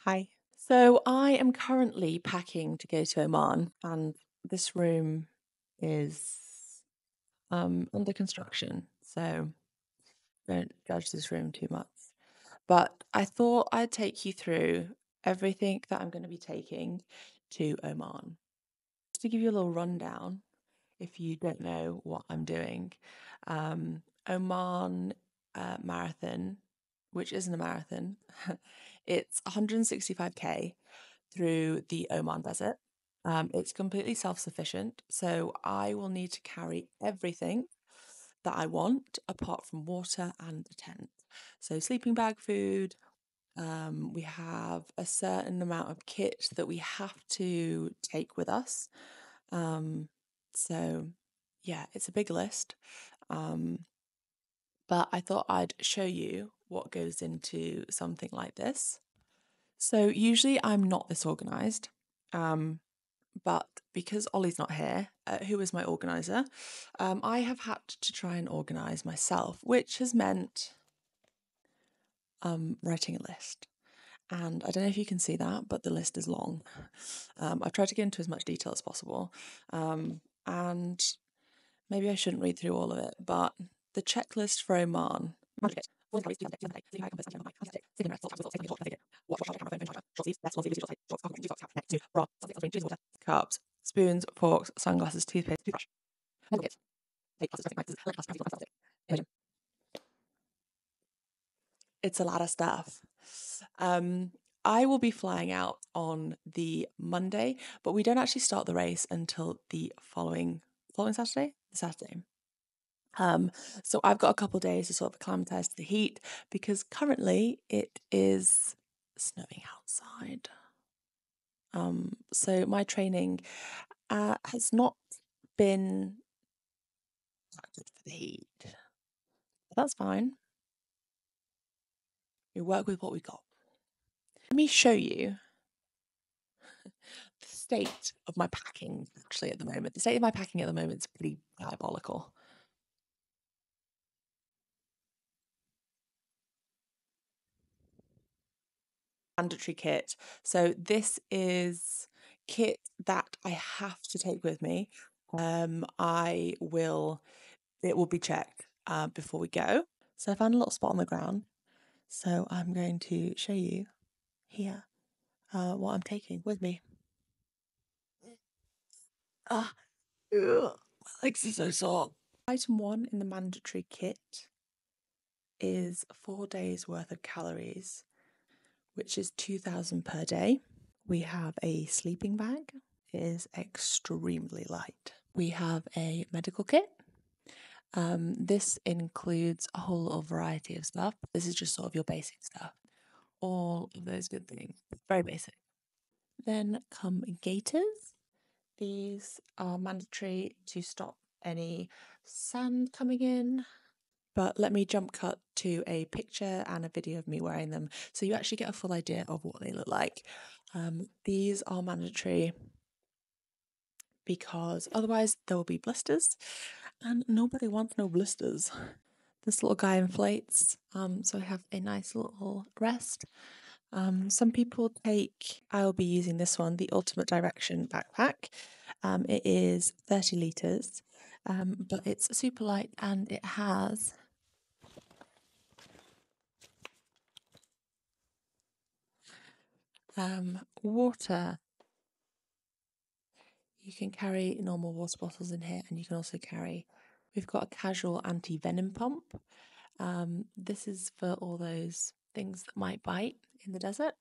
Hi. So I am currently packing to go to Oman, and this room is under construction. So don't judge this room too much. But I thought I'd take you through everything that I'm going to be taking to Oman. Just to give you a little rundown, if you don't know what I'm doing, Oman Marathon, which isn't a marathon, it's 165k through the Oman Desert. It's completely self sufficient, so I will need to carry everything that I want apart from water and a tent. So, sleeping bag, food. We have a certain amount of kit that we have to take with us. Um, so, yeah, it's a big list. Um, but I thought I'd show you what goes into something like this. So, usually I'm not this organized. Um, but because Ollie's not here, who is my organizer, I have had to try and organize myself, which has meant writing a list. And I don't know if you can see that, but the list is long. I've tried to get into as much detail as possible. And maybe I shouldn't read through all of it, but the checklist for Oman. Cups, spoons, forks, sunglasses, toothpaste, toothbrush. It's a lot of stuff. Um, I will be flying out on the Monday, but we don't actually start the race until the following Saturday, the Saturday. Um, so I've got a couple of days to sort of acclimatise to the heat because currently it is snowing outside. So my training has not been that good for the heat. But that's fine. We work with what we got. Let me show you the state of my packing actually at the moment. The state of my packing at the moment is pretty diabolical. Mandatory kit. So this is kit that I have to take with me. It will be checked before we go. So I found a little spot on the ground. So I'm going to show you here what I'm taking with me. Ah, ugh, my legs are so sore. Item one in the mandatory kit is 4 days worth of calories, which is 2,000 per day. We have a sleeping bag. It is extremely light. We have a medical kit. This includes a whole little variety of stuff. This is just sort of your basic stuff. All of those good things. Very basic. Then come gaiters. These are mandatory to stop any sand coming in. But let me jump cut to a picture and a video of me wearing them so you actually get a full idea of what they look like. These are mandatory because otherwise there will be blisters and nobody wants no blisters. This little guy inflates, so I have a nice little rest. Some people I'll be using this one, the Ultimate Direction backpack. It is 30 litres, but it's super light and it has water. You can carry normal water bottles in here, and you can also we've got a casual anti-venom pump. This is for all those things that might bite in the desert.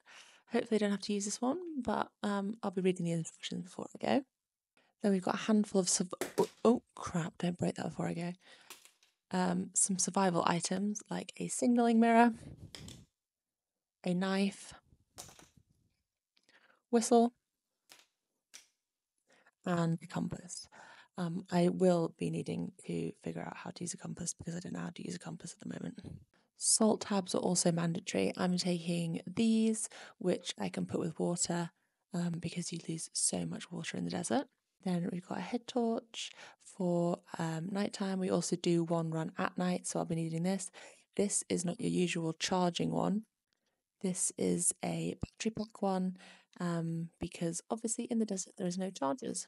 Hopefully I don't have to use this one, but I'll be reading the instructions before I go. Then we've got a handful of oh crap, don't break that before I go. Some survival items like a signalling mirror, a knife, whistle, and a compass. I will be needing to figure out how to use a compass because I don't know how to use a compass at the moment. Salt tabs are also mandatory. I'm taking these, which I can put with water because you lose so much water in the desert. Then we've got a head torch for nighttime. We also do one run at night, so I'll be needing this. This is not your usual charging one. This is a battery pack one because obviously in the desert there is no chargers.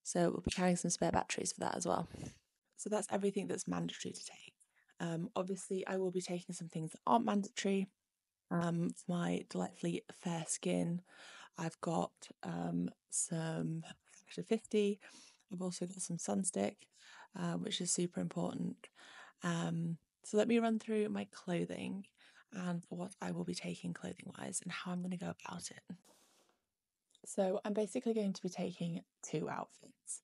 So we'll be carrying some spare batteries for that as well. So that's everything that's mandatory to take. Obviously, I will be taking some things that aren't mandatory. For my delightfully fair skin, I've got some Factor 50. I've also got some sunstick, which is super important. So let me run through my clothing and what I will be taking clothing wise and how I'm going to go about it. So I'm basically going to be taking 2 outfits.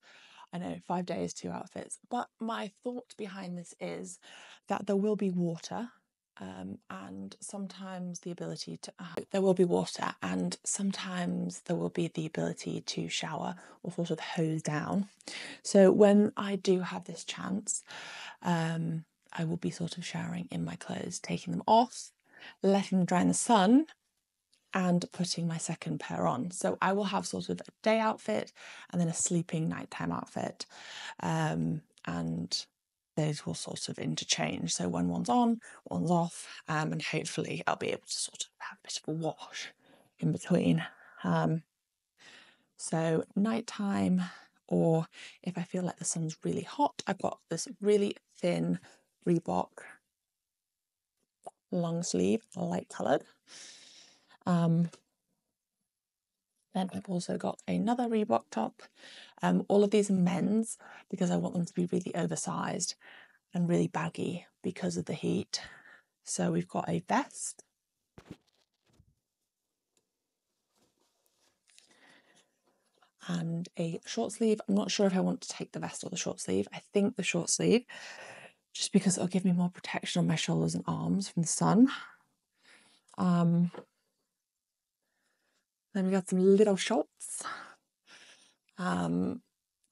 I know 5 days, 2 outfits, but my thought behind this is that there will be water. And sometimes the ability to there will be water, and sometimes there will be the ability to shower or sort of hose down. So when I do have this chance, I will be sort of showering in my clothes, taking them off, letting them dry in the sun, and putting my second pair on. So I will have sort of a day outfit and then a sleeping nighttime outfit. And those will sort of interchange. So when one's on, one's off, and hopefully I'll be able to sort of have a bit of a wash in between. So nighttime, or if I feel like the sun's really hot, I've got this really thin Reebok long sleeve, light coloured. Then I've also got another Reebok top. All of these are men's because I want them to be really oversized and really baggy because of the heat. So we've got a vest. And a short sleeve. I'm not sure if I want to take the vest or the short sleeve. I think the short sleeve, just because it'll give me more protection on my shoulders and arms from the sun. Then we got some little shorts. I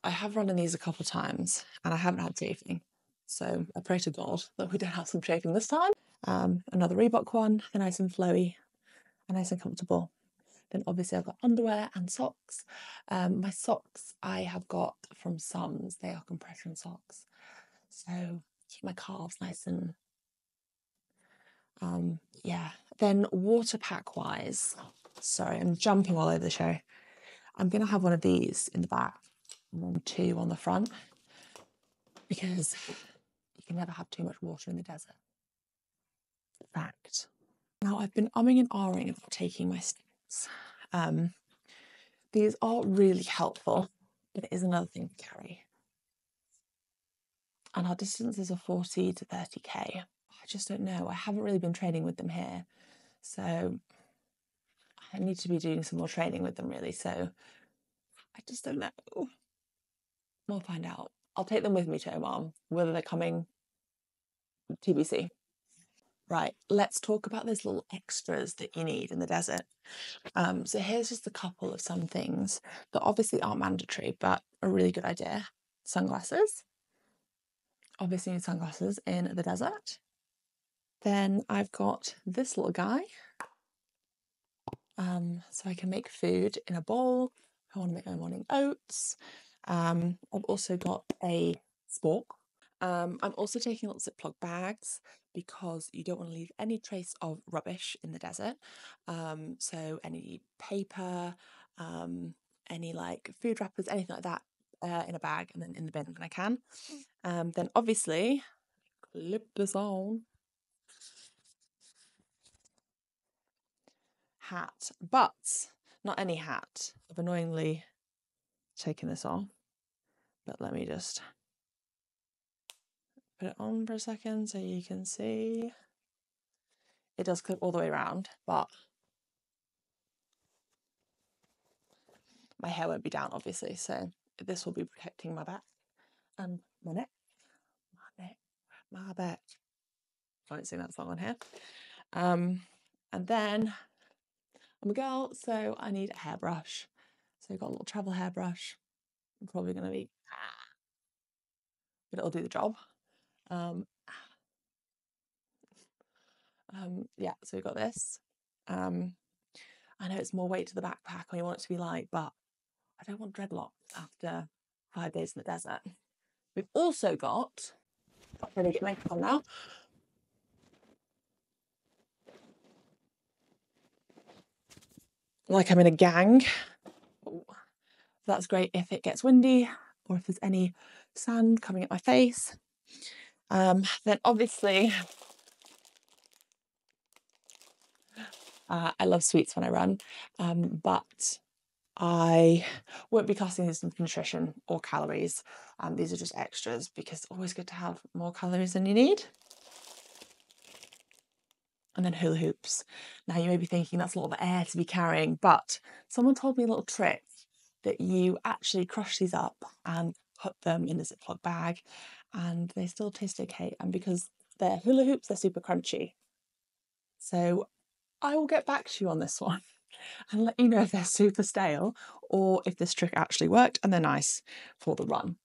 have run in these a couple of times and I haven't had chafing. So I pray to God that we don't have some chafing this time. Another Reebok one, they're nice and flowy and nice and comfortable. Then obviously I've got underwear and socks. My socks I have got from Sums. They are compression socks. So keep my calves nice and yeah. Then water pack wise, sorry, I'm jumping all over the show. I'm gonna have one of these in the back and then 2 on the front because you can never have too much water in the desert. Fact. Now I've been umming and ahhing about taking my steps. These are really helpful, but it is another thing to carry. And our distances are 40 to 30k. I just don't know. I haven't really been training with them here. So I need to be doing some more training with them really. So I just don't know. We'll find out. I'll take them with me to Oman, whether they're coming TBC. Right, let's talk about those little extras that you need in the desert. So here's just a couple of some things that obviously aren't mandatory, but a really good idea. Sunglasses. Obviously need sunglasses in the desert. Then I've got this little guy. So I can make food in a bowl. I want to make my morning oats. I've also got a spork. I'm also taking little Ziploc bags because you don't want to leave any trace of rubbish in the desert. So any paper, any like food wrappers, anything like that in a bag and then in the bin when I can. Then obviously, clip this on. Hat, but not any hat. I've annoyingly taken this off, but let me just put it on for a second so you can see. It does clip all the way around, but my hair won't be down obviously, so this will be protecting my back and my neck, my back. I won't sing that song on here. And then I'm a girl, so I need a hairbrush. So I've got a little travel hairbrush. I'm probably going to be, but it'll do the job. Yeah, so we've got this. I know it's more weight to the backpack and you want it to be light, but I don't want dreadlocks after 5 days in the desert. We've also got, I'm going to get makeup on now. like I'm in a gang. That's great if it gets windy or if there's any sand coming at my face. Then obviously, I love sweets when I run, but I won't be classing these as nutrition or calories. These are just extras because it's always good to have more calories than you need. And then hula hoops. Now you may be thinking that's a lot of air to be carrying, but someone told me a little trick that you actually crush these up and put them in a Ziploc bag and they still taste okay. And because they're hula hoops, they're super crunchy. So I will get back to you on this one and let you know if they're super stale or if this trick actually worked and they're nice for the run.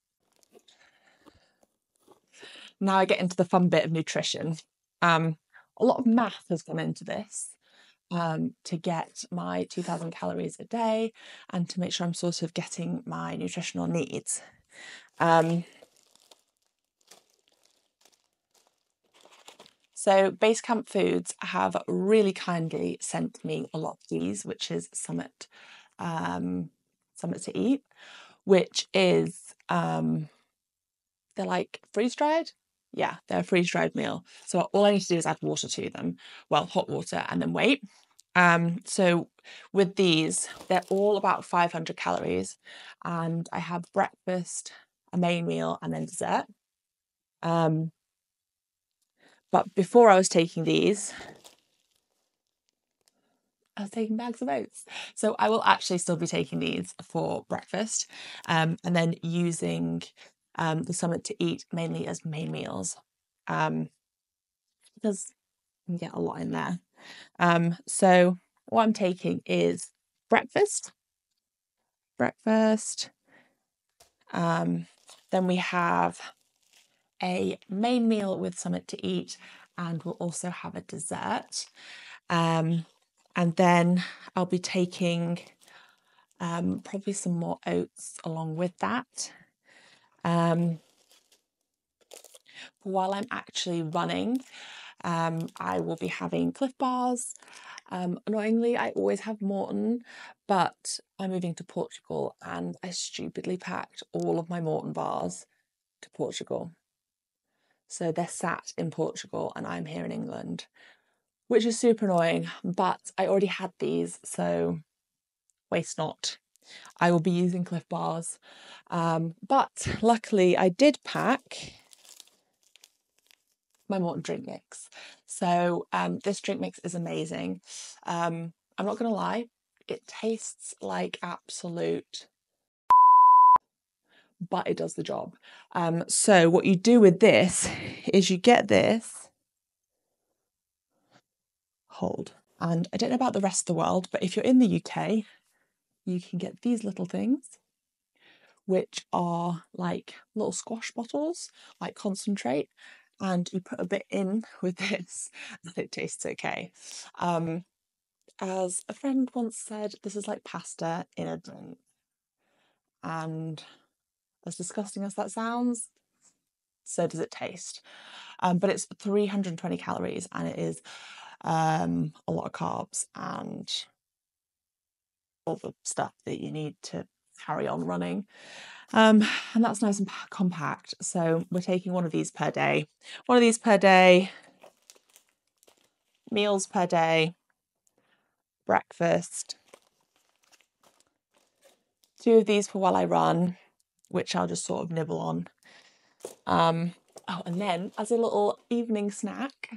Now I get into the fun bit of nutrition. A lot of math has gone into this to get my 2,000 calories a day and to make sure I'm sort of getting my nutritional needs. So Base Camp Foods have really kindly sent me a lot of these, which is Summit to Eat, which is they're like freeze-dried. Yeah, they're a freeze-dried meal. So all I need to do is add water to them, well, hot water, and then wait. So with these, they're all about 500 calories, and I have breakfast, a main meal, and then dessert. But before I was taking these, I was taking bags of oats. So I will actually still be taking these for breakfast, and then using the Summit to Eat mainly as main meals, because you can get a lot in there. So what I'm taking is breakfast. Then we have a main meal with Summit to Eat, and we'll also have a dessert. And then I'll be taking probably some more oats along with that. While I'm actually running, I will be having Cliff Bars. Annoyingly, I always have Morton, but I'm moving to Portugal and I stupidly packed all of my Morton bars to Portugal. So they're sat in Portugal and I'm here in England, which is super annoying, but I already had these, so waste not. I will be using Cliff Bars. But luckily I did pack my Morton drink mix. So this drink mix is amazing. I'm not going to lie, it tastes like absolute, but it does the job. So what you do with this is you get this, hold. And I don't know about the rest of the world, but if you're in the UK, you can get these little things, which are like little squash bottles, like concentrate, and you put a bit in with this and it tastes okay. As a friend once said, this is like pasta in a drink. And as disgusting as that sounds, so does it taste. But it's 320 calories and it is a lot of carbs and all the stuff that you need to carry on running. And that's nice and compact. So we're taking one of these per day. One of these per day, meals per day, breakfast. 2 of these for while I run, which I'll just sort of nibble on. Oh, and then as a little evening snack,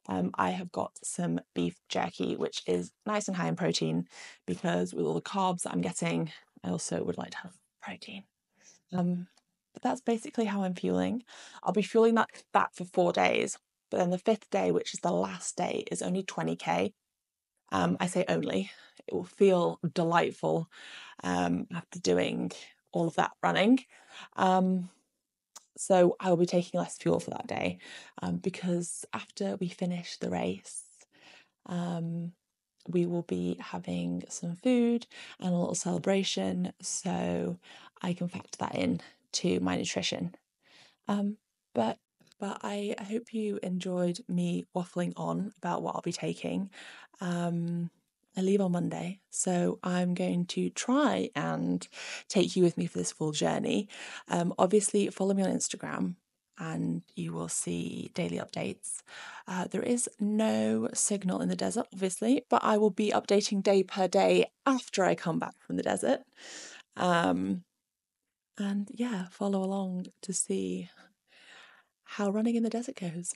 I have got some beef jerky, which is nice and high in protein because with all the carbs that I'm getting, I also would like to have protein. But that's basically how I'm fueling. I'll be fueling that for 4 days, but then the 5th day, which is the last day, is only 20k. I say only. It will feel delightful after doing all of that running. So I will be taking less fuel for that day because after we finish the race, we will be having some food and a little celebration. So I can factor that in to my nutrition. But But I hope you enjoyed me waffling on about what I'll be taking. I leave on Monday, so I'm going to try and take you with me for this full journey. Obviously, follow me on Instagram and you will see daily updates. There is no signal in the desert, obviously, but I will be updating day per day after I come back from the desert. Um, and yeah, follow along to see how running in the desert goes.